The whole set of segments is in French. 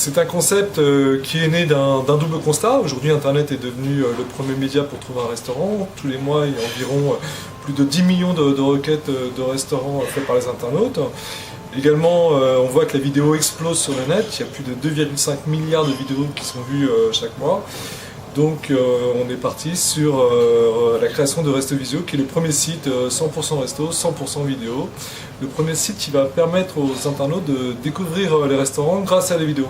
C'est un concept qui est né d'un double constat. Aujourd'hui, Internet est devenu le premier média pour trouver un restaurant. Tous les mois, il y a environ plus de 10 millions de requêtes de restaurants faites par les internautes. Également, on voit que la vidéo explose sur le net. Il y a plus de 2,5 milliards de vidéos qui sont vues chaque mois. Donc on est parti sur la création de Resto Visio, qui est le premier site 100% resto, 100% vidéo. Le premier site qui va permettre aux internautes de découvrir les restaurants grâce à la vidéo.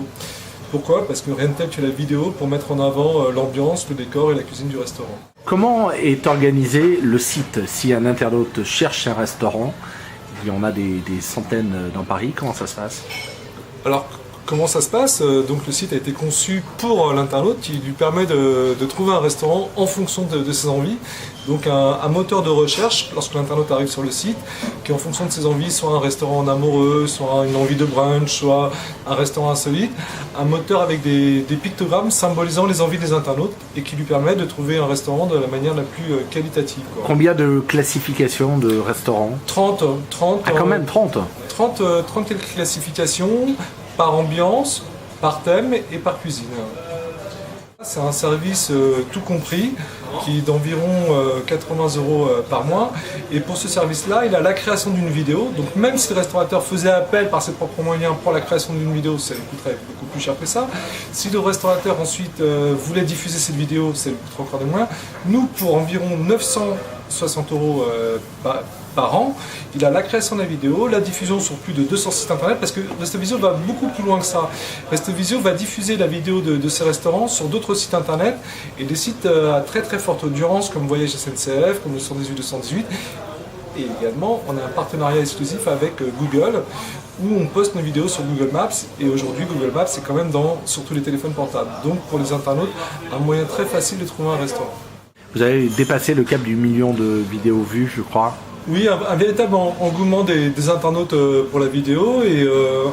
Pourquoi? Parce que rien de tel que la vidéo pour mettre en avant l'ambiance, le décor et la cuisine du restaurant. Comment est organisé le site? Si un internaute cherche un restaurant, il y en a des centaines dans Paris, comment ça se passe? Alors, comment ça se passe? Donc le site a été conçu pour l'internaute qui lui permet de trouver un restaurant en fonction de ses envies. Donc un moteur de recherche lorsque l'internaute arrive sur le site, qui en fonction de ses envies, soit un restaurant en amoureux, soit une envie de brunch, soit un restaurant insolite. Un moteur avec des pictogrammes symbolisant les envies des internautes et qui lui permet de trouver un restaurant de la manière la plus qualitative. Combien de classifications de restaurants? 30. Ah, quand même 30 classifications par ambiance, par thème et par cuisine. C'est un service tout compris qui est d'environ 80 € par mois. Et pour ce service-là, il a la création d'une vidéo. Donc même si le restaurateur faisait appel par ses propres moyens pour la création d'une vidéo, ça lui coûterait beaucoup plus cher que ça. Si le restaurateur ensuite voulait diffuser cette vidéo, ça lui coûterait encore des moins. Nous, pour environ 960 € par an, il a la création de la vidéo, la diffusion sur plus de 200 sites internet, parce que Resto Visio va beaucoup plus loin que ça. Resto Visio va diffuser la vidéo de ces restaurants sur d'autres sites internet, et des sites à très très forte audience, comme Voyage SNCF, comme le 118-218. Et également, on a un partenariat exclusif avec Google, où on poste nos vidéos sur Google Maps. Et aujourd'hui, Google Maps, c'est quand même sur tous les téléphones portables. Donc pour les internautes, un moyen très facile de trouver un restaurant. Vous avez dépassé le cap du million de vidéos vues, je crois. Oui, un véritable engouement des internautes pour la vidéo, et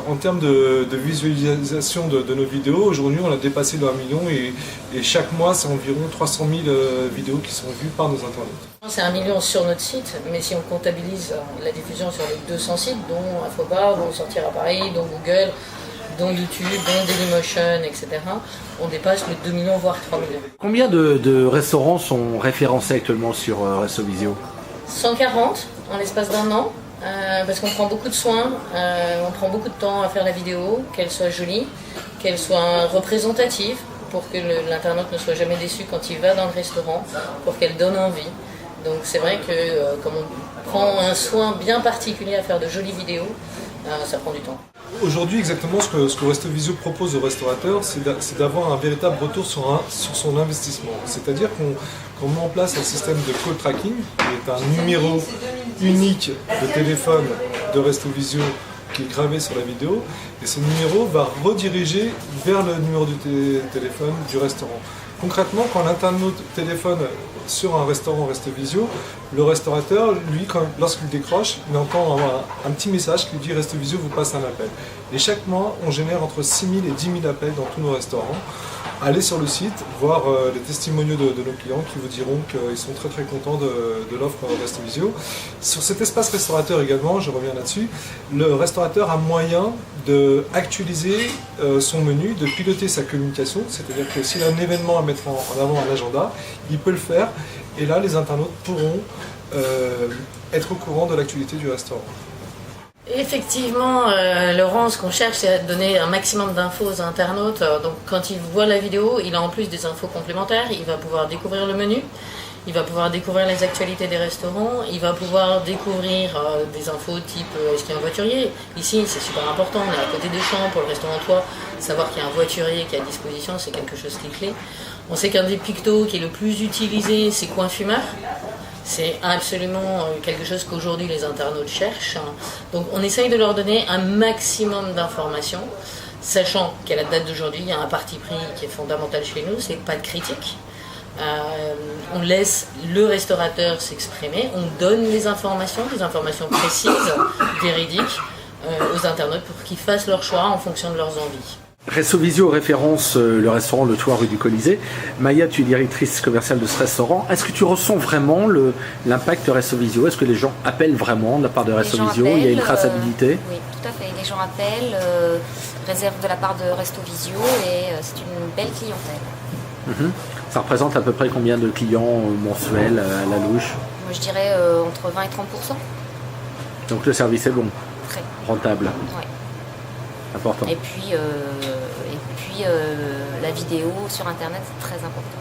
en termes de visualisation de nos vidéos, aujourd'hui on a dépassé le 1 million, et chaque mois c'est environ 300 000 vidéos qui sont vues par nos internautes. C'est 1 million sur notre site, mais si on comptabilise la diffusion sur les 200 sites, dont Infobar, dont Sortir à Paris, dont Google, dont YouTube, dont Dailymotion, etc., on dépasse les 2 millions, voire 3 millions. Combien de restaurants sont référencés actuellement sur Resto Visio? 140 en l'espace d'un an, parce qu'on prend beaucoup de soins, on prend beaucoup de temps à faire la vidéo, qu'elle soit jolie, qu'elle soit représentative, pour que l'internaute ne soit jamais déçu quand il va dans le restaurant, pour qu'elle donne envie. Donc c'est vrai que comme on prend un soin bien particulier à faire de jolies vidéos, ça prend du temps. Aujourd'hui, exactement ce que Resto Visio propose aux restaurateurs, c'est d'avoir un véritable retour sur son investissement. C'est-à-dire qu'on met en place un système de call tracking, qui est un numéro unique de téléphone de Resto Visio qui est gravé sur la vidéo, et ce numéro va rediriger vers le numéro du téléphone du restaurant. Concrètement, quand l'internaute téléphone sur un restaurant Resto Visio, le restaurateur, lui, lorsqu'il décroche, il entend un petit message qui lui dit « Resto Visio vous passe un appel ». Et chaque mois, on génère entre 6 000 et 10 000 appels dans tous nos restaurants. Allez sur le site, voir les testimoniaux de nos clients qui vous diront qu'ils sont très très contents de l'offre Resto Visio. Sur cet espace restaurateur également, je reviens là-dessus, le restaurateur a moyen d'actualiser son menu, de piloter sa communication, c'est-à-dire que s'il a un événement à mettre en avant à l'agenda, il peut le faire, et là les internautes pourront être au courant de l'actualité du restaurant. Effectivement, Laurent, ce qu'on cherche, c'est à donner un maximum d'infos aux internautes. Donc quand il voit la vidéo, il a en plus des infos complémentaires, il va pouvoir découvrir le menu, il va pouvoir découvrir les actualités des restaurants, il va pouvoir découvrir des infos type est-ce qu'il y a un voiturier. Ici, c'est super important, on est à côté des champs pour le restaurant Toit, savoir qu'il y a un voiturier qui est à disposition, c'est quelque chose qui est clé. On sait qu'un des pictos qui est le plus utilisé, c'est coin fumeur. C'est absolument quelque chose qu'aujourd'hui les internautes cherchent. Donc on essaye de leur donner un maximum d'informations, sachant qu'à la date d'aujourd'hui, il y a un parti pris qui est fondamental chez nous, c'est pas de critique. On laisse le restaurateur s'exprimer, on donne des informations précises, véridiques, aux internautes pour qu'ils fassent leur choix en fonction de leurs envies. Resto Visio référence le restaurant Le Toit rue du Colisée. Maya, tu es directrice commerciale de ce restaurant. Est-ce que tu ressens vraiment l'impact de Resto Visio? Est-ce que les gens appellent vraiment de la part de Resto Visio? Il y a une traçabilité? Oui, tout à fait. Les gens appellent, réservent de la part de Resto Visio et c'est une belle clientèle. Ça représente à peu près combien de clients mensuels à la louche? Moi je dirais entre 20 et 30%. Donc le service est bon, Très. rentable, Ouais. important. Et puis la vidéo sur internet c'est très important.